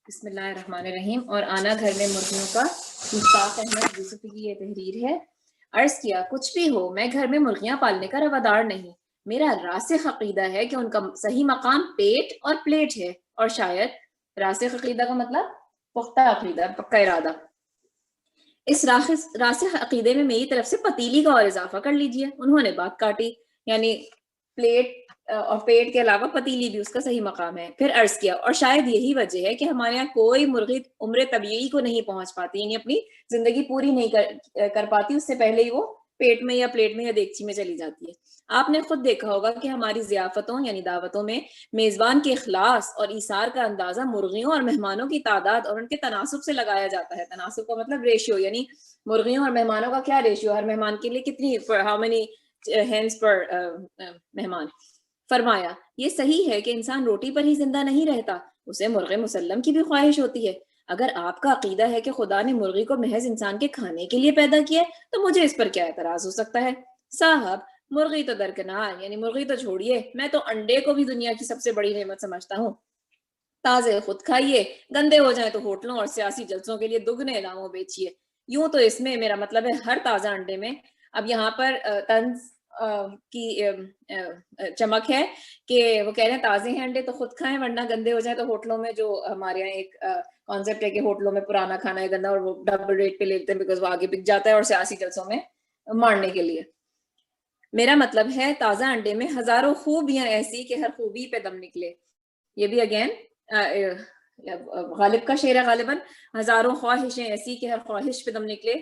بسم اللہ الرحمن الرحیم۔ اور آنا گھر میں مرغیوں کا مشتاق احمد یوسفی کی یہ تحریر ہے۔ عرض کیا کچھ بھی ہو میں گھر میں مرغیاں پالنے کا روادار نہیں۔ میرا راسخ عقیدہ ہے کہ ان کا صحیح مقام پیٹ اور پلیٹ ہے، اور شاید راسخ عقیدہ کا مطلب پختہ عقیدہ، پکا ارادہ۔ اس راسخ عقیدے میں میری طرف سے پتیلی کا اور اضافہ کر لیجئے۔ انہوں نے بات کاٹی، یعنی پلیٹ اور پیٹ کے علاوہ پتیلی بھی اس کا صحیح مقام ہے۔ پھر عرض کیا اور شاید یہی وجہ ہے کہ ہمارے یہاں کوئی مرغی عمر طبیعی کو نہیں پہنچ پاتی، یعنی اپنی زندگی پوری نہیں کر پاتی، اس سے پہلے ہی وہ پیٹ میں یا پلیٹ میں یا دیگچی میں چلی جاتی ہے۔ آپ نے خود دیکھا ہوگا کہ ہماری ضیافتوں یعنی دعوتوں میں میزبان کے اخلاص اور ایثار کا اندازہ مرغیوں اور مہمانوں کی تعداد اور ان کے تناسب سے لگایا جاتا ہے۔ تناسب کا مطلب ریشیو، یعنی مرغیوں اور مہمانوں کا کیا ریشیو، ہر مہمان کے لیے کتنی، ہاؤ مینی ہینڈز پر مہمان۔ فرمایا یہ صحیح ہے کہ انسان روٹی پر ہی زندہ نہیں رہتا، اسے مرغ مسلم کی بھی خواہش ہوتی ہے۔ اگر آپ کا عقیدہ ہے کہ خدا نے مرغی کو محض انسان کے کھانے کے لیے پیدا کیا تو مجھے اس پر کیا اعتراض ہو سکتا ہے؟ صاحب مرغی تو درکنار، یعنی مرغی تو چھوڑیے، میں تو انڈے کو بھی دنیا کی سب سے بڑی نعمت سمجھتا ہوں۔ تازے خود کھائیے، گندے ہو جائیں تو ہوٹلوں اور سیاسی جلسوں کے لیے دگنے داموں بیچیے۔ یوں تو اس میں میرا مطلب ہے ہر تازہ انڈے میں۔ اب یہاں پر طنز کی چمک ہے کہ وہ کہہ رہے ہیں تازے ہیں انڈے تو خود کھائیں، ورنہ گندے ہو جائیں تو ہوٹلوں میں، جو ہمارے یہاں ایک کانسیپٹ ہے کہ ہوٹلوں میں پرانا کھانا ہے گندا اور وہ ڈبل ریٹ پہ لیتے ہیں بیکاز وہ آگے بک جاتا ہے اور سیاسی جلسوں میں مارنے کے لیے۔ میرا مطلب ہے تازہ انڈے میں ہزاروں خوبیاں ایسی کہ ہر خوبی پہ دم نکلے۔ یہ بھی اگین غالب کا شعر ہے، غالباً ہزاروں خواہشیں ایسی کہ ہر خواہش پہ دم نکلے،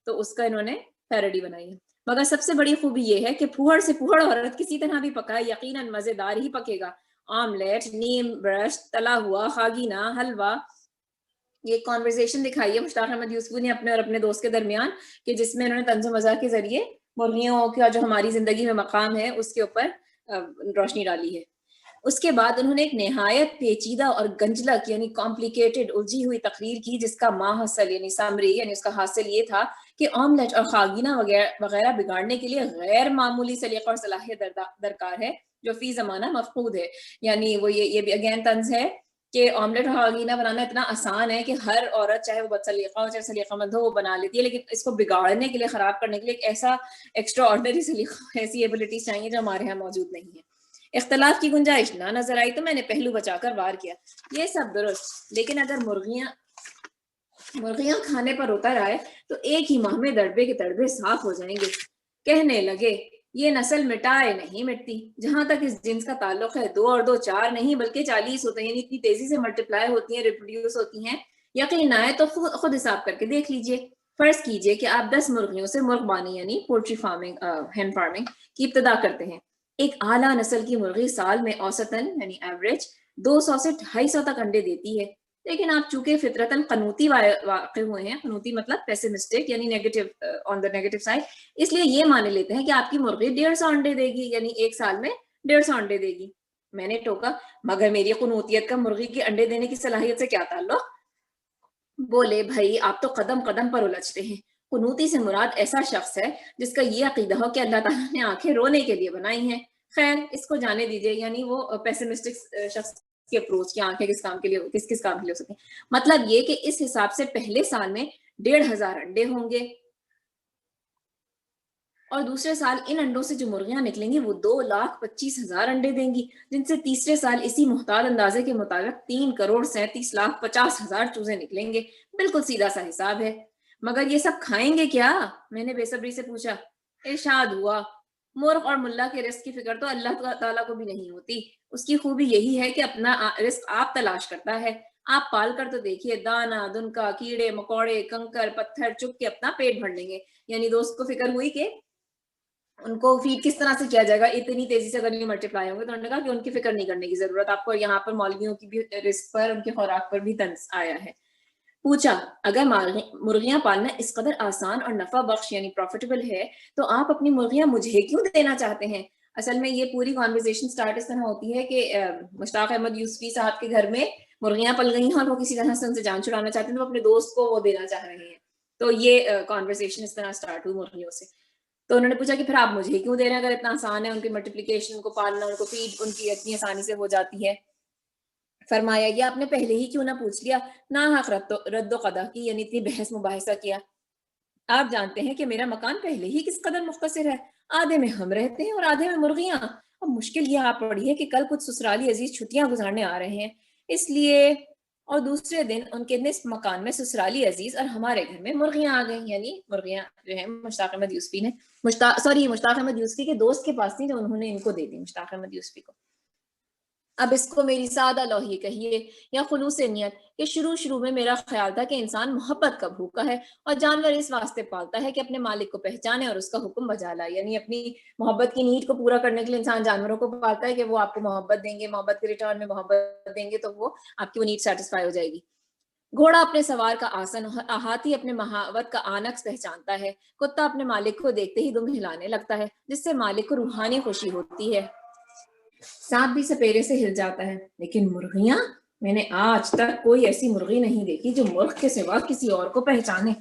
تو اس کا انہوں نے پیروڈی بنائی ہے۔ مگر سب سے بڑی خوبی یہ ہے کہ پھوہڑ سے پھوہڑ عورت کسی طرح بھی پکائے یقیناً مزیدار ہی پکے گا۔ آملیٹ، نیم برش، تلا ہوا، خاگینہ، حلوہ۔ یہ کانورزیشن دکھائی ہے مشتاق احمد یوسفی نے اپنے اور اپنے دوست کے درمیان، کہ جس میں انہوں نے طنز و مزاح کے ذریعے مرغیوں کا جو ہماری زندگی میں مقام ہے اس کے اوپر روشنی ڈالی ہے۔ اس کے بعد انہوں نے ایک نہایت پیچیدہ اور گنجلک یعنی کمپلیکیٹڈ الجھی ہوئی تقریر کی، جس کا ماحصل یعنی سمری یعنی اس کا حاصل یہ تھا کہ آملیٹ اور خاگینہ وغیرہ بگاڑنے کے لیے غیر معمولی سلیقہ اور صلاحیت درکار ہے، جو فی زمانہ مفقود ہے۔ یعنی وہ یہ بھی اگین طنز ہے کہ آملیٹ اور خاگینہ بنانا اتنا آسان ہے کہ ہر عورت چاہے وہ بد سلیقہ ہو چاہے سلیقہ مند ہو وہ بنا لیتی ہے، لیکن اس کو بگاڑنے کے لیے، خراب کرنے کے لیے ایک ایسا ایکسٹرا آرڈنری سلیقہ، ایسی ایبلٹیز چاہیے جو ہمارے یہاں موجود نہیں ہے۔ اختلاف کی گنجائش نہ نظر آئی تو میں نے پہلو بچا کر وار کیا۔ یہ سب درست، لیکن اگر مرغیاں کھانے پر اتر آئے تو ایک ہی ماہ میں دڑبے کے تڑبے صاف ہو جائیں گے۔ کہنے لگے یہ نسل مٹائے نہیں مٹتی، جہاں تک اس جنس کا تعلق ہے 2 اور 2 4 نہیں بلکہ 40 ہوتے ہیں، یعنی اتنی تیزی سے ملٹیپلائی ہوتی ہیں، ریپروڈیوس ہوتی ہیں۔ یقین نہ آئے تو خود حساب کر کے دیکھ لیجئے۔ فرض کیجئے کہ آپ 10 مرغیوں سے مرغ بانی یعنی پولٹری فارمنگ، ہین فارمنگ کی ابتدا کرتے ہیں۔ ایک اعلیٰ نسل کی مرغی سال میں اوسطاً یعنی ایوریج 200 سے 250 تک انڈے دیتی ہے، لیکن آپ چونکہ فطرتاً قنوطی واقع ہوئے ہیں، قنوطی مطلب پیسمسٹک یعنی negative, on the negative side, اس لیے یہ مانے لیتے ہیں کہ آپ کی مرغی 150 انڈے دے گی، یعنی ایک سال میں 150 انڈے دے گی۔ میں نے ٹوکا مگر میری قنوطیت کا مرغی کے انڈے دینے کی صلاحیت سے کیا تعلق؟ بولے بھائی آپ تو قدم قدم پر الجھتے ہیں۔ قنوطی سے مراد ایسا شخص ہے جس کا یہ عقیدہ ہو کہ اللہ تعالیٰ نے آنکھیں رونے کے لیے بنائی ہیں۔ خیر اس کو جانے دیجئے، یعنی وہ پیسمسٹک شخص کی اپروچ کی آنکھیں کس کام کے لیے ہو سکتی ہیں۔ مطلب یہ کہ اس حساب سے پہلے سال میں 1500 انڈے ہوں گے، اور دوسرے سال ان انڈوں سے جو مرغیاں نکلیں گی وہ 2,25,000 انڈے دیں گی، جن سے تیسرے سال اسی محتاط اندازے کے مطابق 3,37,50,000 چوزے نکلیں گے۔ بالکل سیدھا سا حساب ہے۔ مگر یہ سب کھائیں گے کیا؟ میں نے بے صبری سے پوچھا۔ ارشاد ہوا مرغ اور ملا کے رزق کی فکر تو اللہ تعالیٰ کو بھی نہیں ہوتی۔ اس کی خوبی یہی ہے کہ اپنا رزق آپ تلاش کرتا ہے۔ آپ پال کر تو دیکھیے، دانا دنکا، کیڑے مکوڑے، کنکر پتھر چک کے اپنا پیٹ بھر لیں گے۔ یعنی دوست کو فکر ہوئی کہ ان کو فیڈ کس طرح سے کیا جائے گا، اتنی تیزی سے اگر یہ ملٹیپلائی ہوں گے، تو انہوں نے کہا کہ ان کی فکر نہیں کرنے کی ضرورت، آپ کو یہاں پر مولویوں کی بھی رزق پر، ان کی خوراک پر بھی طنز آیا ہے۔ پوچھا اگر مرغیاں پالنا اس قدر آسان اور نفع بخش یعنی پروفیٹیبل ہے تو آپ اپنی مرغیاں مجھے کیوں دینا چاہتے ہیں؟ اصل میں یہ پوری کانورزیشن سٹارٹ اس طرح ہوتی ہے کہ مشتاق احمد یوسفی صاحب کے گھر میں مرغیاں پل گئی ہیں اور وہ کسی طرح سے ان سے جان چھڑانا چاہتے ہیں، تو وہ اپنے دوست کو وہ دینا چاہ رہے ہیں۔ تو یہ کانورزیشن اس طرح سٹارٹ ہوئی مرغیوں سے۔ تو انہوں نے پوچھا کہ پھر آپ مجھے کیوں دے رہے ہیں اگر اتنا آسان ہے، ان کی ملٹیپلیکیشن، ان کو پالنا، ان کو فیڈ ان کی اتنی آسانی سے ہو جاتی ہے۔ فرمایا یہ آپ نے پہلے ہی کیوں نہ پوچھ لیا، نہ حق رد و قدا کی، یعنی اتنی بحث مباحثہ کیا۔ آپ جانتے ہیں کہ میرا مکان پہلے ہی کس قدر مختصر ہے، آدھے میں ہم رہتے ہیں اور آدھے میں مرغیاں۔ اب مشکل یہ آ پڑی ہے کہ کل کچھ سسرالی عزیز چھٹیاں گزارنے آ رہے ہیں، اس لیے اور دوسرے دن ان کے نصف مکان میں سسرالی عزیز اور ہمارے گھر میں مرغیاں آ گئیں، یعنی مرغیاں جو ہیں مشتاق احمد یوسفی نے مشتاق احمد یوسفی کے دوست کے پاس تھی جو انہوں نے ان کو دے دی، مشتاق احمد یوسفی کو۔ اب اس کو میری سادہ لوحی کہیے یا خلوص نیت کہ شروع میں میرا خیال تھا کہ انسان محبت کا بھوکا ہے اور جانور اس واسطے پالتا ہے کہ اپنے مالک کو پہچانے اور اس کا حکم بجا لائے، یعنی اپنی محبت کی نیڈ کو پورا کرنے کے لیے انسان جانوروں کو پالتا ہے کہ وہ آپ کو محبت دیں گے، محبت کے ریٹرن میں محبت دیں گے تو وہ آپ کی وہ نیڈ سیٹسفائی ہو جائے گی۔ گھوڑا اپنے سوار کا آسن اور ہاتھی اپنے مہاوت کا آنکس پہچانتا ہے، کتا اپنے مالک کو دیکھتے ہی دم ہلانے لگتا ہے جس سے مالک کو روحانی خوشی ہوتی ہے، سانپ بھی سپیرے سے ہل جاتا ہے، لیکن مرغیاں، میں نے آج تک کوئی ایسی مرغی نہیں دیکھی جو مرغ کے سوا کسی اور کو پہچانے،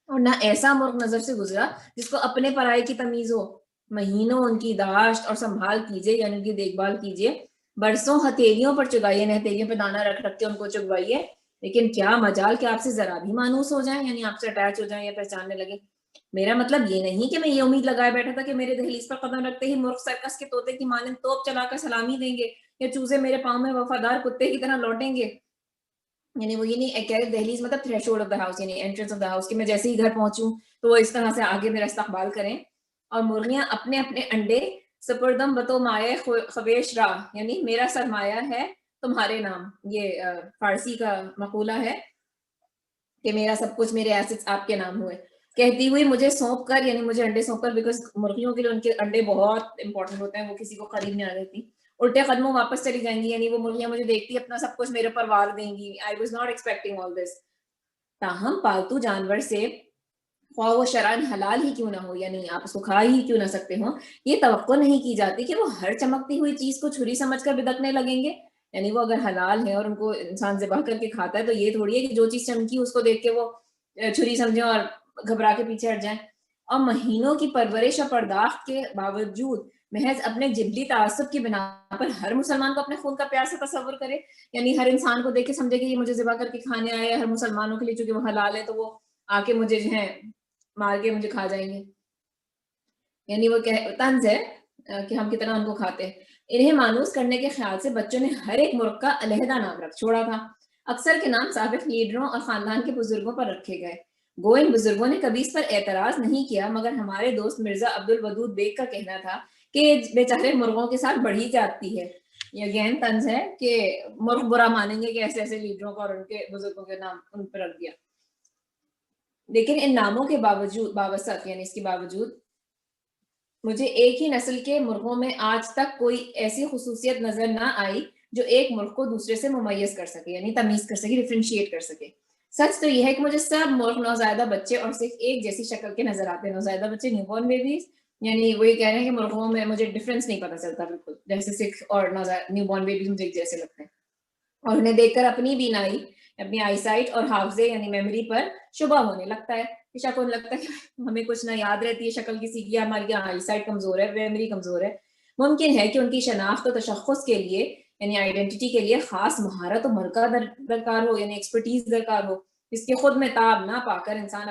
اور نہ ایسا مرغ نظر سے گزرا جس کو اپنے پرائے کی تمیز ہو۔ مہینوں ان کی داشت اور سنبھال کیجیے، یعنی ان کی دیکھ بھال کیجیے، برسوں ہتھیلیوں پر چگائیے، ہتھیلیوں پہ دانا رکھ رکھ کے ان کو چگوائیے، لیکن کیا مجال کہ آپ سے ذرا بھی مانوس ہو جائیں، یعنی آپ سے اٹیچ ہو جائیں یا پہچاننے لگے۔ میرا مطلب یہ نہیں کہ میں یہ امید لگائے بیٹھا تھا کہ میرے دہلیز پر قدم رکھتے ہی مرغ سرکس کے طوطے کی مانند توپ چلا کر سلامی دیں گے یا چوزے میرے پاؤں میں وفادار کتے کی طرح لوٹیں گے، یعنی وہ یہ نہیں کہہ رہے دہلیز مطلب تھریشولڈ آف دا ہاؤس، یعنی انٹرنس آف دا ہاؤس، کہ میں جیسے ہی گھر پہنچوں تو وہ اس طرح سے آگے میرا استقبال کریں۔ اور مرغیاں اپنے اپنے انڈے سپردم بتو مائے خویش راہ، یعنی میرا سرمایہ ہے تمہارے نام، یہ فارسی کا مقولہ ہے کہ میرا سب کچھ، میرے ایسٹس آپ کے نام ہوئے، کہتی ہوئی مجھے سونپ کر، یعنی مجھے انڈے سونپ کر، بیکاز مرغیوں کے لیے ان کے انڈے بہت امپورٹنٹ ہوتے ہیں، وہ کسی کو قریب نہیں آ دیتی، الٹے قدموں واپس چلی جائیں گی، یعنی وہ مرغیاں مجھے دیکھتی اپنا سب کچھ میرے پر وار دیں گی۔ I was not expecting all this۔ تاہم پالتو جانور سے خواہ وہ شرعاً حلال ہی کیوں نہ ہو، یعنی آپ اس کو کھا ہی کیوں نہ سکتے ہو، یہ توقع نہیں کی جاتی کہ وہ ہر چمکتی ہوئی چیز کو چھری سمجھ کر بدکنے لگیں گے، یعنی وہ اگر حلال ہے اور ان کو انسان ذبح کر کے کھاتا ہے تو یہ تھوڑی ہے کہ جو چیز چمکی اس کو دیکھ کے وہ چھری سمجھیں اور گھبرا کے پیچھے ہٹ جائیں۔ اور مہینوں کی پرورش اور پرداخت کے باوجود محض اپنے جبلی تعصب کی بنا پر ہر مسلمان کو اپنے خون کا پیار سے تصور کرے، یعنی ہر انسان کو دیکھ کے سمجھے کہ یہ مجھے ذبح کر کے کھانے آئے، ہر مسلمانوں کے لیے چونکہ وہ حلال ہے تو وہ آ کے مجھے جو ہے مار کے مجھے کھا جائیں گے، یعنی وہ طنز ہے کہ ہم کتنا ان کو کھاتے ہیں۔ انہیں مانوس کرنے کے خیال سے بچوں نے ہر ایک مرغ کا علیحدہ نام رکھ چھوڑا تھا، اکثر کے نام سابق لیڈروں اور خاندان کے بزرگوں پر رکھے گئے، گو ان بزرگوں نے کبھی اس پر اعتراض نہیں کیا، مگر ہمارے دوست مرزا عبد الودود بیگ کا کہنا تھا کہ بیچارے مرغوں کے ساتھ بڑھی جاتی ہے، یہ اگین طنز ہے کہ مرغ برا مانیں گے کہ ایسے ایسے لیڈروں کا اور ان کے بزرگوں کے نام ان پر رکھ دیا۔ لیکن ان ناموں کے باوسط، یعنی اس کے باوجود مجھے ایک ہی نسل کے مرغوں میں آج تک کوئی ایسی خصوصیت نظر نہ آئی جو ایک مرغ کو دوسرے سے ممیز کر سکے، یعنی تمیز کر سکے، ڈیفرینشیٹ کر سکے۔ سچ تو یہ ہے کہ مجھے سب مرغ نوزائیدہ بچے اور صرف ایک جیسی شکل کے نظر آتے ہیں، نوزائیدہ بچے، نیو بورن بیبیز، یعنی وہ یہ کہہ رہے ہیں کہ مرغوں میں مجھے ڈفرینس نہیں پتہ چلتا بالکل، جیسے سکھ اور نیو بورن بیبیز مجھے ایک جیسے لگتے ہیں، اور انہیں دیکھ کر اپنی بینائی، اپنی آئی سائٹ اور حافظے یعنی میموری پر شبہ ہونے لگتا ہے، شک ہونے لگتا ہے کہ ہمیں کچھ نہ یاد رہتی ہے، شکل کسی کی، ہماری آئی سائٹ کمزور ہے، میموری کمزور ہے۔ ممکن ہے کہ ان کی شناخت و تشخص کے لیے یعنی آئیڈینٹی کے لیے خاص مہارت و ملکہ درکار ہو، یعنی ایکسپرٹیز درکار ہو، اس کے خود میں تاب نہ پا کر انسان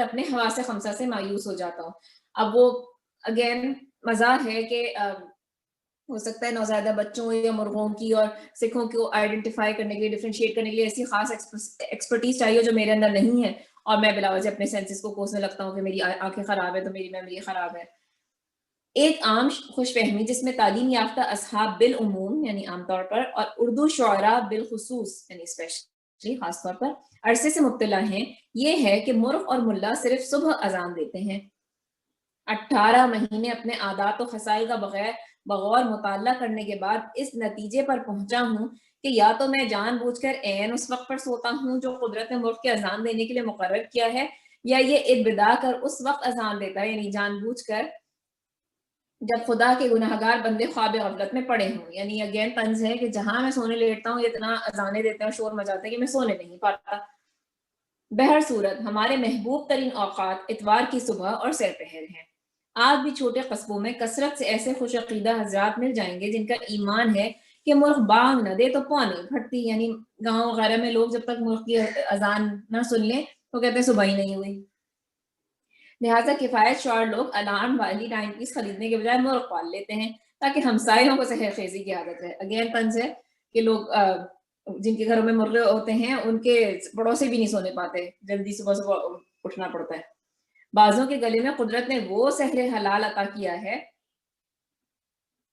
اپنے حواس خمسہ سے مایوس ہو جاتا ہو۔ اب وہ اگین مزاح ہے کہ ہو سکتا ہے نوزائیدہ بچوں یا مرغوں کی اور سکھوں کو آئیڈینٹیفائی کرنے کے لیے، ڈیفرینشیٹ کرنے کے لیے ایسی خاص ایکسپرٹیز چاہیے جو میرے اندر نہیں ہے، اور میں بلا وجہ اپنے سینسز کو کوسنے لگتا ہوں کہ میری آنکھیں خراب ہے تو میری میموری خراب ہے۔ ایک عام خوش فہمی جس میں تعلیم یافتہ اصحاب بالعموم یعنی عام طور پر اور اردو شعراء بالخصوص یعنی اسپیشلی خاص طور پر عرصے سے مبتلا ہیں، یہ ہے کہ مرغ اور ملا صرف صبح اذان دیتے ہیں۔ 18 مہینے اپنے عادات و خصائل کا بغور مطالعہ کرنے کے بعد اس نتیجے پر پہنچا ہوں کہ یا تو میں جان بوجھ کر عین اس وقت پر سوتا ہوں جو قدرت نے مرغ کے اذان دینے کے لیے مقرر کیا ہے، یا یہ ابتدا کر اس وقت اذان دیتا ہے یعنی جان بوجھ کر جب خدا کے گناہگار بندے خواب غفلت میں پڑے ہوں، یعنی اگین طنز ہے کہ جہاں میں سونے لیٹتا ہوں اتنا اذانے دیتے ہیں اور شور مچاتے ہیں کہ میں سونے نہیں پاتا۔ بہر صورت ہمارے محبوب ترین اوقات اتوار کی صبح اور سیر پہر ہیں۔ آج بھی چھوٹے قصبوں میں کثرت سے ایسے خوش عقیدہ حضرات مل جائیں گے جن کا ایمان ہے کہ مرغ بانگ نہ دے تو پو نہیں پھٹتی، یعنی گاؤں وغیرہ میں لوگ جب تک مرغ کی اذان نہ سن لیں تو کہتے ہیں صبح ہی نہیں ہوئی۔ لہٰذا کفایت شعار لوگ الارم والی ٹائم پیس خریدنے کے بجائے مرغ پال لیتے ہیں تاکہ ہمسایوں کو سحر خیزی کی عادت ہے۔ اگین طنز ہے کہ لوگ جن کے گھروں میں مرغے ہوتے ہیں ان کے پڑوسی بھی نہیں سونے پاتے، جلدی صبح صبح اٹھنا پڑتا ہے۔ بعضوں کے گلے میں قدرت نے وہ سحر حلال عطا کیا ہے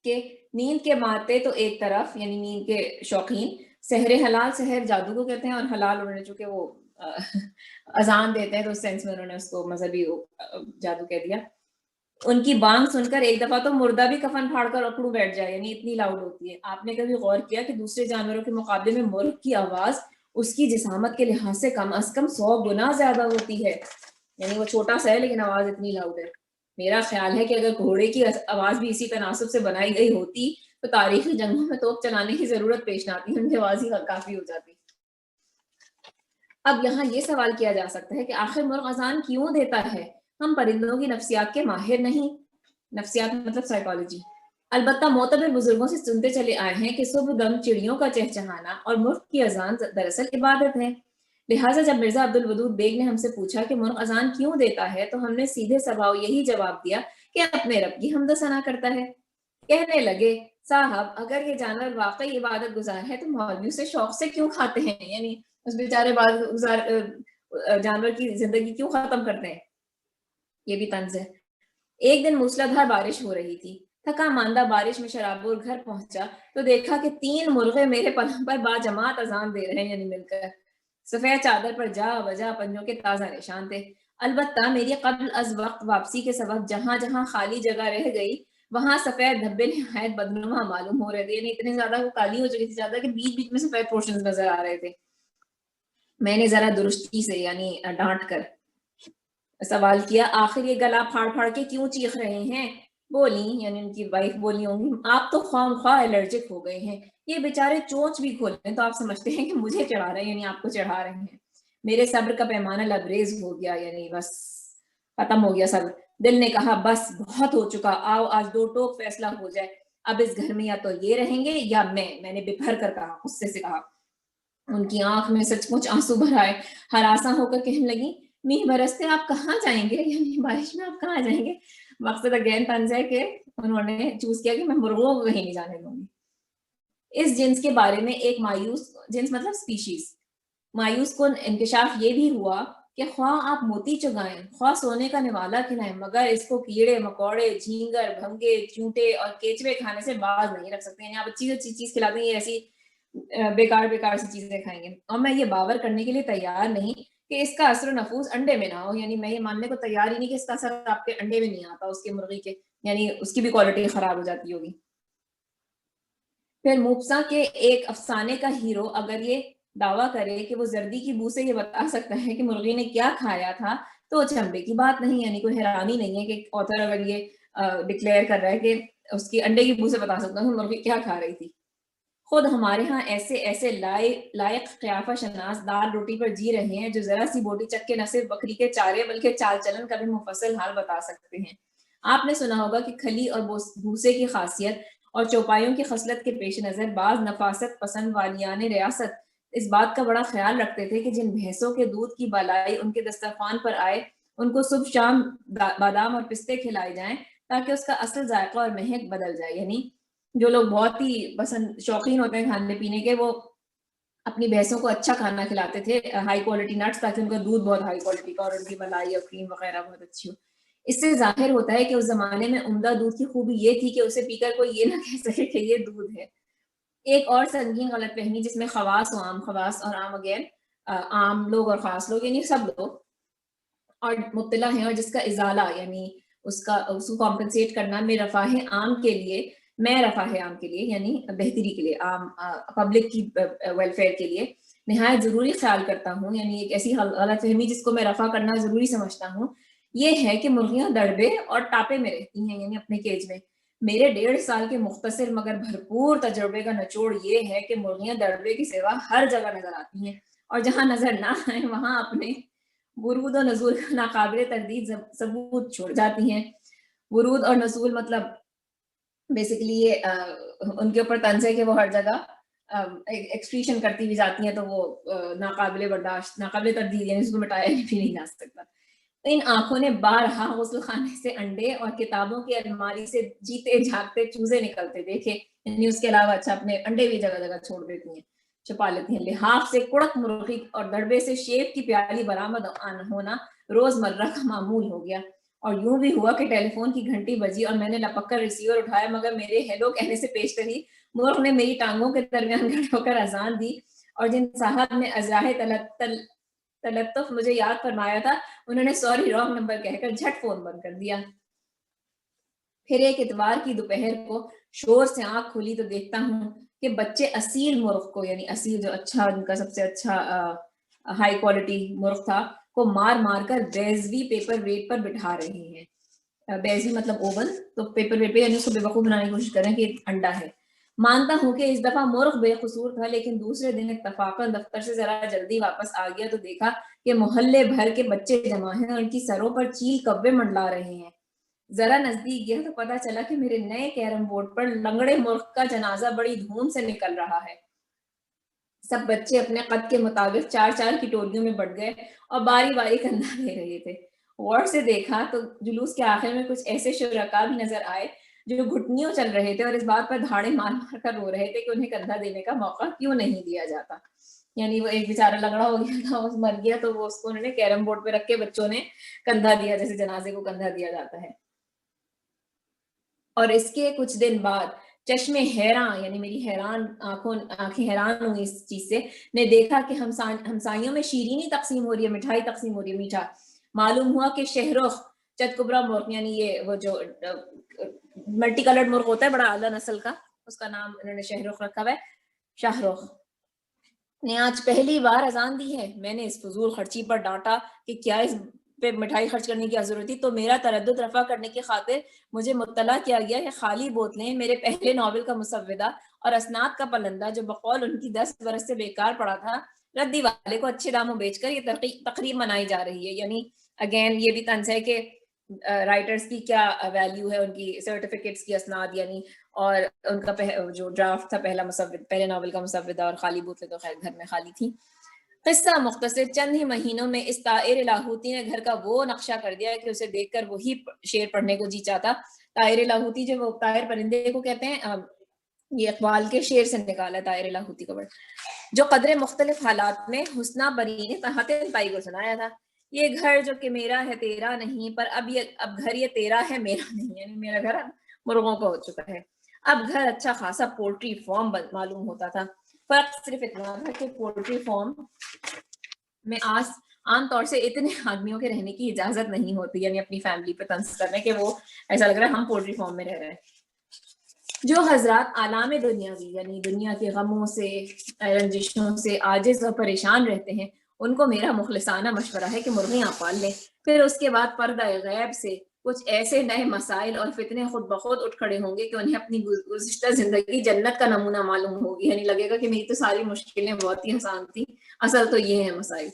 کہ نیند کے مارتے تو ایک طرف، یعنی نیند کے شوقین سحر حلال، سحر جادو کو کہتے ہیں، اور حلال انہوں نے چونکہ وہ اذان دیتے ہیں تو اس سینس میں انہوں نے اس کو مذہبی جادو کہہ دیا۔ ان کی بانگ سن کر ایک دفعہ تو مردہ بھی کفن پھاڑ کر اکڑوں بیٹھ جائے، یعنی اتنی لاؤڈ ہوتی ہے۔ آپ نے کبھی غور کیا کہ دوسرے جانوروں کے مقابلے میں مرغ کی آواز اس کی جسامت کے لحاظ سے کم از کم 100 گنا زیادہ ہوتی ہے، یعنی وہ چھوٹا سا ہے لیکن آواز اتنی لاؤڈ ہے۔ میرا خیال ہے کہ اگر گھوڑے کی آواز بھی اسی تناسب سے بنائی گئی ہوتی تو تاریخی جنگوں میں توپ چلانے کی ضرورت پیش نہ آتی، ان کی آواز ہی کافی ہو جاتی۔ اب یہاں یہ سوال کیا جا سکتا ہے کہ آخر مرغ اذان کیوں دیتا ہے؟ ہم پرندوں کی نفسیات کے ماہر نہیں، نفسیات مطلب سائیکالوجی، البتہ معتبر بزرگوں سے سنتے چلے آئے ہیں کہ صبح دم چڑیوں کا چہچہانا اور مرغ کی اذان دراصل عبادت ہے۔ لہٰذا جب مرزا عبدالودود بیگ نے ہم سے پوچھا کہ مرغ اذان کیوں دیتا ہے تو ہم نے سیدھے سباؤ یہی جواب دیا کہ اپنے رب کی حمد و ثنا کرتا ہے۔ کہنے لگے صاحب اگر یہ جانور واقعی عبادت گزار ہے تو مولویوں سے شوق سے کیوں کھاتے ہیں، یعنی اس بیچارے جانور کی زندگی کیوں ختم کرتے ہیں؟ یہ بھی طنز ہے۔ ایک دن موسلادھار بارش ہو رہی تھی، تھکا ماندہ بارش میں شرابور گھر پہنچا تو دیکھا کہ 3 مرغے میرے پلنگ پر باجماعت اذان دے رہے ہیں، یعنی مل کر۔ سفید چادر پر جا بجا پنجوں کے تازہ نشان تھے۔ البتہ میری قبل از وقت واپسی کے سبب جہاں جہاں خالی جگہ رہ گئی وہاں سفید دھبے نہایت بدنما معلوم ہو رہے تھے، یعنی اتنے زیادہ وہ کالی ہو چکی تھی چادر کہ بیچ بیچ میں سفید پورشنز نظر آ رہے تھے۔ میں نے ذرا درستی سے یعنی ڈانٹ کر سوال کیا آخر یہ گلا پھاڑ پھاڑ کے کیوں چیخ رہے ہیں؟ بولی، یعنی ان کی وائف بولی ہوں گی، آپ تو خواہ خواہ الرجک ہو گئے ہیں، یہ بیچارے چونچ بھی کھولیں تو آپ سمجھتے ہیں کہ مجھے چڑھا رہے ہیں، یعنی آپ کو چڑھا رہے ہیں۔ میرے صبر کا پیمانہ لبریز ہو گیا، یعنی بس ختم ہو گیا صبر۔ دل نے کہا بس بہت ہو چکا، آؤ آج 2 ٹوک فیصلہ ہو جائے، اب اس گھر میں یا تو یہ رہیں گے یا میں نے بپھر کر کہا، غصے سے کہا۔ ان کی آنکھ میں سچ مچ آنسو بھر آئے، ہراساں ہو کر کہنے لگی میہ برستے آپ کہاں جائیں گے، یعنی بارش میں آپ کہاں جائیں گے؟ مقصد اگین طنز ہے کہ انہوں نے چوز کیا کہ میں مرغوں کو کہیں نہیں جانے دوں گی۔ اس جنس کے بارے میں ایک مایوس، جنس مطلب سپیشیز، مایوس کن انکشاف یہ بھی ہوا کہ خواہ آپ موتی چگائیں، خواہ سونے کا نوالا کھلائیں، مگر اس کو کیڑے مکوڑے، جھینگر، بھنگے، چونٹے اور کیچوے کھانے سے باز نہیں رکھ سکتے، یعنی آپ اچھی چیز کھلاتے ہیں یہ ایسی بیکار سی چیزیں کھائیں گے۔ اور میں یہ باور کرنے کے لیے تیار نہیں کہ اس کا اثر و نفوذ انڈے میں نہ ہو، یعنی میں یہ ماننے کو تیار ہی نہیں کہ اس کا اثر آپ کے انڈے میں نہیں آتا، اس کے مرغی کے، یعنی اس کی بھی کوالٹی خراب ہو جاتی ہوگی۔ پھر موپسا کے ایک افسانے کا ہیرو اگر یہ دعویٰ کرے کہ وہ زردی کی بو سے یہ بتا سکتا ہے کہ مرغی نے کیا کھایا تھا تو چمبے کی بات نہیں، یعنی کوئی حیرانی نہیں ہے کہ آتھر اگر یہ ڈکلیئر کر رہا ہے کہ اس کی انڈے کی بو سے بتا سکتا ہوں مرغی کیا کھا رہی تھی۔ خود ہمارے ہاں ایسے لائق قیافہ شناس دال روٹی پر جی رہے ہیں جو ذرا سی بوٹی چک کے نہ صرف بکری کے چارے بلکہ چال چلن کا بھی مفصل حال بتا سکتے ہیں۔ آپ نے سنا ہوگا کہ کھلی اور بھوسے کی خاصیت اور چوپایوں کی خصلت کے پیش نظر بعض نفاست پسند والیان ریاست اس بات کا بڑا خیال رکھتے تھے کہ جن بھینسوں کے دودھ کی بالائی ان کے دسترخوان پر آئے ان کو صبح شام بادام اور پستے کھلائے جائیں تاکہ اس کا اصل ذائقہ اور مہک بدل جائے، یعنی جو لوگ بہت ہی پسند شوقین ہوتے ہیں کھانے پینے کے وہ اپنی بھینسوں کو اچھا کھانا کھلاتے تھے، ہائی کوالٹی نٹس، تاکہ ان کا دودھ بہت ہائی کوالٹی کا اور ان کی ملائی اور کریم وغیرہ بہت اچھی ہو۔ اس سے ظاہر ہوتا ہے کہ اس زمانے میں عمدہ دودھ کی خوبی یہ تھی کہ اسے پی کر کوئی یہ نہ کہہ سکے کہ یہ دودھ ہے۔ ایک اور سنگین غلط فہمی جس میں خواص و عام، خواص اور عام اگین عام لوگ اور خاص لوگ یعنی سب لوگ اور مبتلا ہیں، اور جس کا ازالہ یعنی اس کو کمپنسیٹ کرنا میں رفاہ عام کے لیے یعنی بہتری کے لیے، عام پبلک کی ویلفیئر کے لیے نہایت ضروری خیال کرتا ہوں، یعنی ایک ایسی غلط فہمی جس کو میں رفع کرنا ضروری سمجھتا ہوں یہ ہے کہ مرغیاں دڑبے اور ٹاپے میں رہتی ہیں، یعنی اپنے کیج میں۔ میرے 1.5 سال کے مختصر مگر بھرپور تجربے کا نچوڑ یہ ہے کہ مرغیاں دڑبے کی سوا ہر جگہ نظر آتی ہیں، اور جہاں نظر نہ آئے وہاں اپنے ورود و نزول کا ناقابل تردید ثبوت چھوڑ جاتی ہیں۔ ورود اور نزول مطلب بیسیکلی یہ ان کے اوپر طنز ہے کہ وہ ہر جگہ ایکسپریشن کرتی بھی جاتی ہیں تو وہ ناقابل برداشت، ناقابل تردید، یعنی اس کو مٹایا بھی نہیں جا سکتا. ان آنکھوں نے بارہا غسل خانے سے انڈے اور کتابوں کی الماری سے جیتے جھاگتے چوزے نکلتے دیکھے، یعنی اس کے علاوہ اچھا اپنے انڈے بھی جگہ جگہ چھوڑ دیتی ہیں، چھپا لیتی ہیں. لحاف سے کڑک مرغی اور دڑبے سے شیف کی پیالی برآمد ہونا روزمرہ کا معمول ہو گیا. اور یوں بھی ہوا کہ ٹیلی فون کی گھنٹی بجی اور میں نے لپک کر ریسیور اٹھایا، مگر میرے ہیلو کہنے سے پیش رہی مرغ نے میری ٹانگوں کے درمیان کھڑے ہو کر اذان دی، اور جن صاحب نے ازراہ تلطف مجھے یاد فرمایا تھا انہوں نے سوری رانگ نمبر کہہ کر جھٹ فون بند کر دیا. پھر ایک اتوار کی دوپہر کو شور سے آنکھ کھلی تو دیکھتا ہوں کہ بچے اصیل مرغ کو، یعنی اصیل جو اچھا ان کا سب سے اچھا ہائی کوالٹی مرغ تھا، کو مار مار کر بیزوی پیپر ویٹ پر بٹھا رہے ہیں. بیزوی مطلب اوون، تو پیپر ویٹ پہ یعنی اس کو بے وقوف بنانے کی کوشش کریں کہ انڈا ہے. مانتا ہوں کہ اس دفعہ مرغ بے قصور تھا، لیکن دوسرے دن اتفاقاً دفتر سے ذرا جلدی واپس آ گیا تو دیکھا کہ محلے بھر کے بچے جمع ہیں اور ان کی سروں پر چیل کبے منڈلا رہے ہیں. ذرا نزدیک گیا تو پتا چلا کہ میرے نئے کیرم بورڈ پر لنگڑے مرغ کا جنازہ بڑی دھوم سے نکل رہا ہے. سب بچے اپنے قد کے مطابق چار چار کی ٹولیوں میں بٹ گئے اور باری باری کندھا دے رہے تھے. غور سے دیکھا تو جلوس کے آخر میں کچھ ایسے شرکا بھی نظر آئے جو گھٹنیوں چل رہے تھے اور اس بات پر دھاڑے مار مار کر رو رہے تھے کہ انہیں کندھا دینے کا موقع کیوں نہیں دیا جاتا. یعنی وہ ایک بیچارہ لنگڑا ہو گیا تھا، اس مر گیا، تو وہ اس کو انہوں نے کیرم بورڈ پہ رکھ کے بچوں نے کندھا دیا، جیسے جنازے کو کندھا دیا جاتا ہے. اور اس کے کچھ دن بعد چشمے حیران، یعنی میری آنکھیں حیران ہوئی اس چیز سے، نے دیکھا کہ ہمسائیوں میں شیرینی تقسیم ہو رہی ہے، مٹھائی تقسیم ہو رہی ہے، میٹھا. معلوم ہوا کہ شہرخ چتکبرا مرغ، یعنی یہ وہ جو ملٹی کلرڈ مرغ ہوتا ہے بڑا اعلیٰ نسل کا، اس کا نام انہوں نے شہرخ رکھا ہوا ہے، شاہ رخ نے آج پہلی بار اذان دی ہے. میں نے اس فضول خرچی پر ڈانٹا کہ کیا اس پہ مٹھائی خرچ کرنے کی ضرورت تھی، تو میرا تردد رفع کرنے کی خاطر مجھے مطلع کیا گیا کہ خالی بوتلیں میرے پہلے ناول کا مسودہ اور اسناد کا پلندہ جو بقول ان کی 10 برس سے بیکار پڑا تھا، ردی والے کو اچھے داموں بیچ کر یہ تقریب منائی جا رہی ہے. یعنی اگین یہ بھی طنز ہے کہ رائٹرز کی کیا ویلیو ہے، ان کی سرٹیفکیٹس کی اسناد، یعنی اور ان کا جو ڈرافٹ تھا پہلے ناول کا مسودہ، اور خالی بوتلیں تو خیر گھر میں خالی تھی. قصہ مختصر، چند ہی مہینوں میں اس طائر لاہوتی نے گھر کا وہ نقشہ کر دیا کہ اسے دیکھ کر وہی شعر پڑھنے کو جی چاہتا. طائر لاہوتی جو وہ طائر پرندے کو کہتے ہیں، یہ اقبال کے شعر سے نکالا ہے طائر لاہوتی کا ورڈ، جو قدرے مختلف حالات میں حسنہ بری نے تہتے تائی کو سنایا تھا. یہ گھر جو کہ میرا ہے تیرا نہیں، پر اب گھر یہ تیرا ہے میرا نہیں، یعنی میرا گھر اب مرغوں کا ہو چکا ہے. اب گھر اچھا خاصا پولٹری فارم معلوم ہوتا تھا. فرق صرف اتنا تھا کہ پولٹری فارم میں عام طور سے اتنے آدمیوں کے رہنے کی اجازت نہیں ہوتی، یعنی اپنی فیملی پہ طنز کرنے کہ وہ ایسا لگ رہا ہے ہم پولٹری فارم میں رہ رہے ہیں. جو حضرات عالم دنیاوی، یعنی دنیا کے غموں سے رنجشوں سے عاجز اور پریشان رہتے ہیں، ان کو میرا مخلصانہ مشورہ ہے کہ مرغیاں پال لیں. پھر اس کے بعد پردہ غیب سے کچھ ایسے نئے مسائل اور فتنے خود بخود اٹھ کھڑے ہوں گے کہ انہیں اپنی گزشتہ زندگی جنت کا نمونہ معلوم ہوگی. یعنی لگے گا کہ میری تو ساری مشکلیں بہت ہی آسان تھی، اصل تو یہ ہیں مسائل.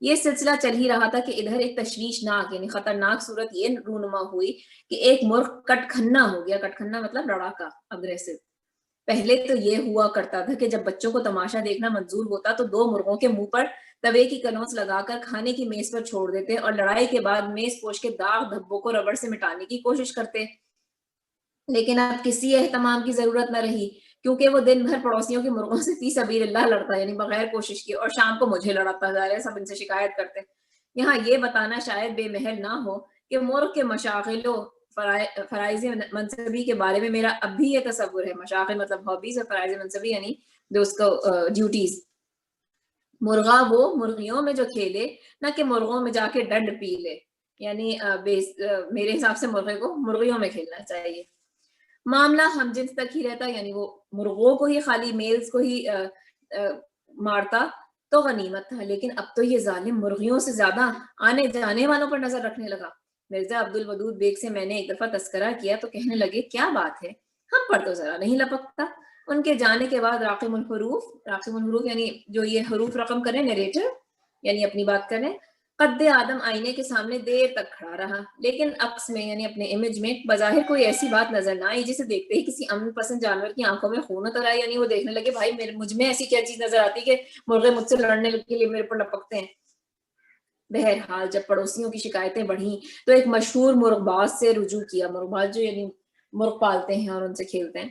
یہ سلسلہ چل ہی رہا تھا کہ ادھر ایک تشویشناک یعنی خطرناک صورت یہ رونما ہوئی کہ ایک مرغ کٹ کھنا ہو گیا. کٹ کھنا مطلب لڑاکا، اگریسو. پہلے تو یہ ہوا کرتا تھا کہ جب بچوں کو تماشا دیکھنا منظور ہوتا تو 2 مرغوں کے منہ پر توے کی کلوںچ لگا کر کھانے کی میز پر چھوڑ دیتے اور لڑائی کے بعد میز پوش کے داغ دھبوں کو ربڑ سے مٹانے کی کوشش کرتے. لیکن اب کسی اہتمام کی ضرورت نہ رہی، کیونکہ وہ دن بھر پڑوسیوں کے مرغوں سے فی سبیل اللہ لڑتا، یعنی بغیر کوشش کیے، اور شام کو مجھے لڑاتا جا رہا ہے. سب ان سے شکایت کرتے. یہاں یہ بتانا شاید بے محل نہ ہو کہ مرغ کے مشاغل و فرائض منصبی کے بارے میں میرا اب بھی یہ تصور ہے. مشاغل مطلب ہابیز، اور فرائض منصبی یعنی جو اس کو ڈیوٹیز. مرغا وہ مرغیوں میں جو کھیلے، نہ کہ مرغوں میں جا کے ڈنڈ پی لے. یعنی میرے حساب سے مرغے کو مرغیوں میں کھیلنا چاہیے. معاملہ ہم جنس تک ہی رہتا، یعنی وہ مرغوں کو ہی خالی میلز کو ہی مارتا تو غنیمت تھا، لیکن اب تو یہ ظالم مرغیوں سے زیادہ آنے جانے والوں پر نظر رکھنے لگا. مرزا عبد الودود بیگ سے میں نے ایک دفعہ تذکرہ کیا تو کہنے لگے کیا بات ہے، ہم پر تو ذرا نہیں لپکتا. ان کے جانے کے بعد راقم الحروف یعنی جو یہ حروف رقم کریں، نریٹر یعنی اپنی بات کریں، قد آدم آئینے کے سامنے دیر تک کھڑا رہا، لیکن عکس میں یعنی اپنے امیج میں بظاہر کوئی ایسی بات نظر نہ آئی جسے دیکھتے ہی کسی امن پسند جانور کی آنکھوں میں خون اتر آئے، یعنی وہ دیکھنے لگے بھائی مجھ میں ایسی کیا چیز نظر آتی کہ مرغے مجھ سے لڑنے کے لیے میرے پر لپکتے ہیں۔ بہرحال جب پڑوسیوں کی شکایتیں بڑھیں تو ایک مشہور مرغ باز سے رجوع کیا، مرغ باز جو یعنی مرغ پالتے ہیں اور ان سے کھیلتے ہیں۔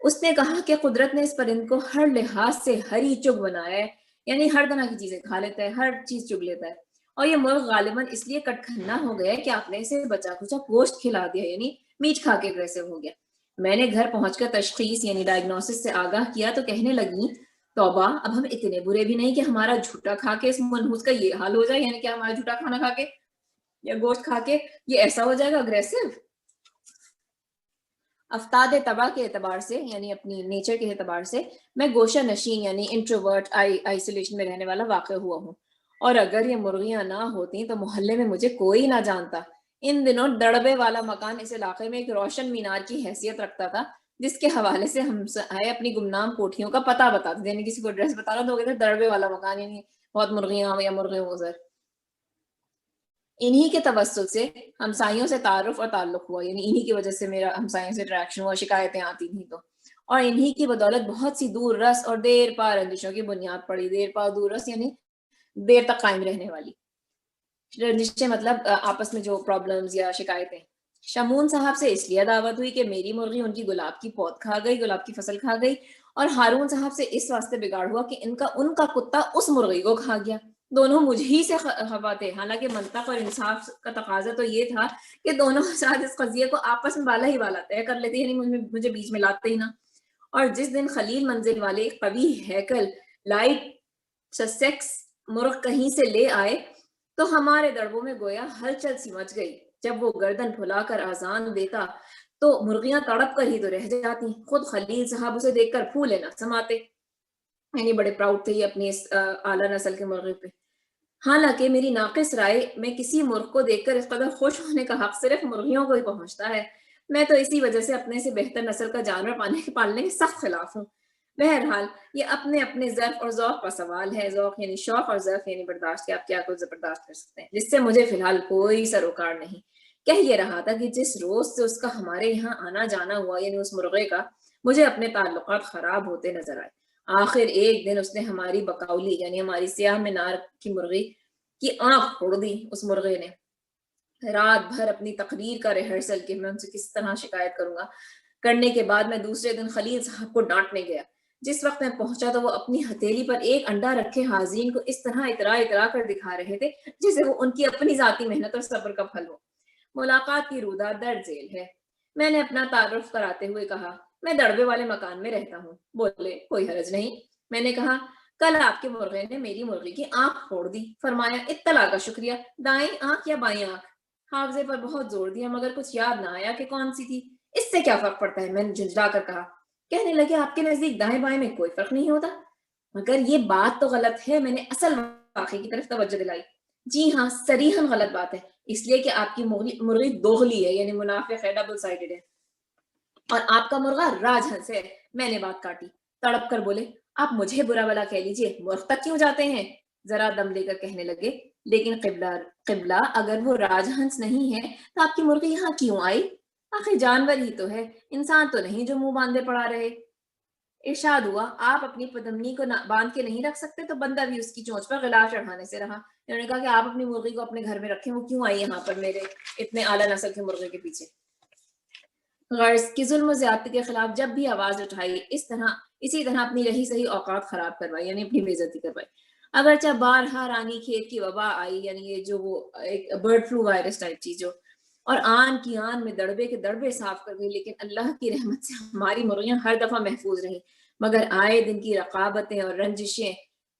اس نے کہا کہ قدرت نے اس پرند کو ہر لحاظ سے ہری چگ بنایا ہے، یعنی ہر طرح کی چیزیں کھا لیتا ہے، ہر چیز چگ لیتا ہے، اور یہ مرغ غالباً اس لیے کٹکھنا ہو گیا ہے کہ آپ نے اسے بچا کچا گوشت کھلا دیا، یعنی میٹ کھا کے اگریسو ہو گیا۔ میں نے گھر پہنچ کر تشخیص یعنی ڈائگنوسس سے آگاہ کیا تو کہنے لگی توبہ، اب ہم اتنے برے بھی نہیں کہ ہمارا جھوٹا کھا کے اس منحوس کا یہ حال ہو جائے، یعنی کہ ہمارا جھوٹا کھانا کھا کے یا گوشت کھا کے یہ ایسا ہو جائے گا اگریسو۔ افتاد طبع کے اعتبار سے یعنی اپنی نیچر کے اعتبار سے میں گوشہ نشین یعنی انٹروورٹ آئسولیشن میں رہنے والا واقع ہوا ہوں، اور اگر یہ مرغیاں نہ ہوتی تو محلے میں مجھے کوئی نہ جانتا۔ ان دنوں دڑبے والا مکان اس علاقے میں ایک روشن مینار کی حیثیت رکھتا تھا، جس کے حوالے سے ہم اپنی گمنام کوٹھیوں کا پتہ بتاتے تھے، یعنی کسی کو ایڈریس بتا رہا تو وہ کہتے دڑبے والا مکان، یعنی بہت مرغیاں یا مرغے ادھر۔ انہی کے توسط سے ہمسائیوں سے تعارف اور تعلق ہوا، یعنی انہی کی وجہ سے میرا ہمسائیوں سے انٹریکشن ہوا، شکایتیں آتی تھیں تو، اور انہی کی بدولت بہت سی دور رس اور دیر پا رنجشوں کی بنیاد پڑی۔ دیر پا دور رس یعنی دیر تک قائم رہنے والی رنجشیں، مطلب آپس میں جو پرابلمز یا شکایتیں۔ شمون صاحب سے اس لیے دعوت ہوئی کہ میری مرغی ان کی گلاب کی پود کھا گئی، گلاب کی فصل کھا گئی، اور ہارون صاحب سے اس واسطے بگاڑ ہوا کہ ان کا کتا اس مرغی کو کھا گیا۔ دونوں مجھ ہی سے خفا تھے، حالانکہ منطق اور انصاف کا تقاضا تو یہ تھا کہ دونوں ساتھ اس قضیے کو آپس میں بالا ہی بالا طے کر لیتے، یعنی مجھے بیچ میں لاتے ہی نہ۔ اور جس دن خلیل منزل والے ایک قوی ہیکل لائٹ سسیکس مرغ کہیں سے لے آئے تو ہمارے دڑبوں میں گویا ہلچل سی مچ گئی۔ جب وہ گردن پھلا کر آذان دیتا تو مرغیاں تڑپ کر ہی تو رہ جاتی، خود خلیل صاحب اسے دیکھ کر پھولے نہ سماتے، یعنی بڑے پراؤڈ تھے یہ اپنی اس اعلیٰ نسل کے مرغے پہ۔ حالانکہ میری ناقص رائے میں کسی مرغ کو دیکھ کر اس قدر خوش ہونے کا حق صرف مرغیوں کو ہی پہنچتا ہے، میں تو اسی وجہ سے اپنے سے بہتر نسل کا جانور پالنے کے سخت خلاف ہوں۔ بہرحال یہ اپنے اپنے ذوق اور ذوق کا سوال ہے، ذوق یعنی شوق اور ذوق یعنی برداشت، کہ آپ کیا کچھ برداشت کر سکتے ہیں، جس سے مجھے فی الحال کوئی سروکار نہیں۔ کہہ یہ رہا تھا کہ جس روز سے اس کا ہمارے یہاں آنا جانا ہوا، یعنی اس مرغے کا، مجھے اپنے تعلقات خراب ہوتے نظر آئے۔ آخر ایک دن اس نے ہماری بقولی یعنی ہماری سیاہ مینار کی مرغی کی آنکھ پھوڑ دی۔ اس مرغے نے رات بھر اپنی تقریر کا ریہرسل کہ میں ان سے کس طرح شکایت کروں گا کرنے کے بعد میں دوسرے دن خلیل صاحب کو ڈانٹنے گیا۔ جس وقت میں پہنچا تو وہ اپنی ہتھیلی پر ایک انڈا رکھے حاضرین کو اس طرح اترا کر دکھا رہے تھے جسے وہ ان کی اپنی ذاتی محنت اور صبر کا پھل ہو۔ ملاقات کی رودا درج ذیل ہے۔ میں نے اپنا تعارف کراتے ہوئے کہا میں دڑبے والے مکان میں رہتا ہوں۔ بولے کوئی حرج نہیں۔ میں نے کہا کل آپ کے مرغے نے میری مرغی کی آنکھ پھوڑ دی۔ فرمایا اطلاع کا شکریہ، دائیں آنکھ یا بائیں آنکھ؟ حافظے پر بہت زور دیا مگر کچھ یاد نہ آیا کہ کون سی تھی۔ اس سے کیا فرق پڑتا ہے، میں نے جھنجھلا کر کہا۔ کہنے لگے آپ کے نزدیک دائیں بائیں میں کوئی فرق نہیں ہوتا؟ مگر یہ بات تو غلط ہے۔ میں نے اصل واقعے کی طرف توجہ دلائی۔ جی ہاں، صریحاً غلط بات ہے، اس لیے کہ آپ کی مرغی دوغلی ہے، یعنی منافق ہے، ڈبل سائیڈڈ ہے، اور آپ کا مرغا راج ہنس ہے۔ میں نے بات کاٹی، تڑپ کر بولے آپ مجھے برا بلا کہہ لیجئے، مرغ تک کیوں جاتے ہیں؟ ذرا دم لے کر کہنے لگے لیکن قبلہ اگر وہ راج ہنس نہیں ہے تو آپ کی مرغی یہاں کیوں آئی؟ آخر جانور ہی تو ہے، انسان تو نہیں جو منہ باندھے پڑا رہے۔ ارشاد ہوا آپ اپنی پدمنی کو باندھ کے نہیں رکھ سکتے تو بندہ بھی اس کی چونچ پر غلاف چڑھانے سے رہا۔ انہوں نے کہا کہ آپ اپنی مرغی کو اپنے گھر میں رکھیں، وہ کیوں آئی یہاں پر میرے اتنے اعلیٰ نسل کے مرغے کے پیچھے؟ غرض کی ظلم و زیادتی کے خلاف جب بھی آواز اٹھائی اسی طرح اپنی رہی صحیح اوقات خراب کروائی، یعنی اپنی بے عزتی کروائی۔ اگرچہ بارہا رانی کھیت کی وبا آئی، یعنی یہ جو وہ ایک برڈ فلو وائرس ٹائپ چیز جو، اور آن کی آن میں دڑبے کے دڑبے صاف کر گئی، لیکن اللہ کی رحمت سے ہماری مرغیاں ہر دفعہ محفوظ رہیں، مگر آئے دن کی رقابتیں اور رنجشیں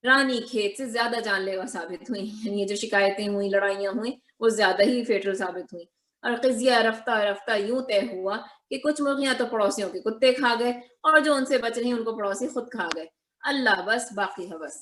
رانی کھیت سے زیادہ جان لیوا ثابت ہوئیں، یعنی یہ جو شکایتیں ہوئیں، لڑائیاں ہوئیں، وہ زیادہ ہی فیٹل ثابت ہوئیں، اور قضیہ رفتہ رفتہ یوں طے ہوا کہ کچھ مرغیاں تو پڑوسیوں کے کتے کھا گئے اور جو ان سے بچ رہی ان کو پڑوسی خود کھا گئے۔ اللہ بس باقی ہے بس۔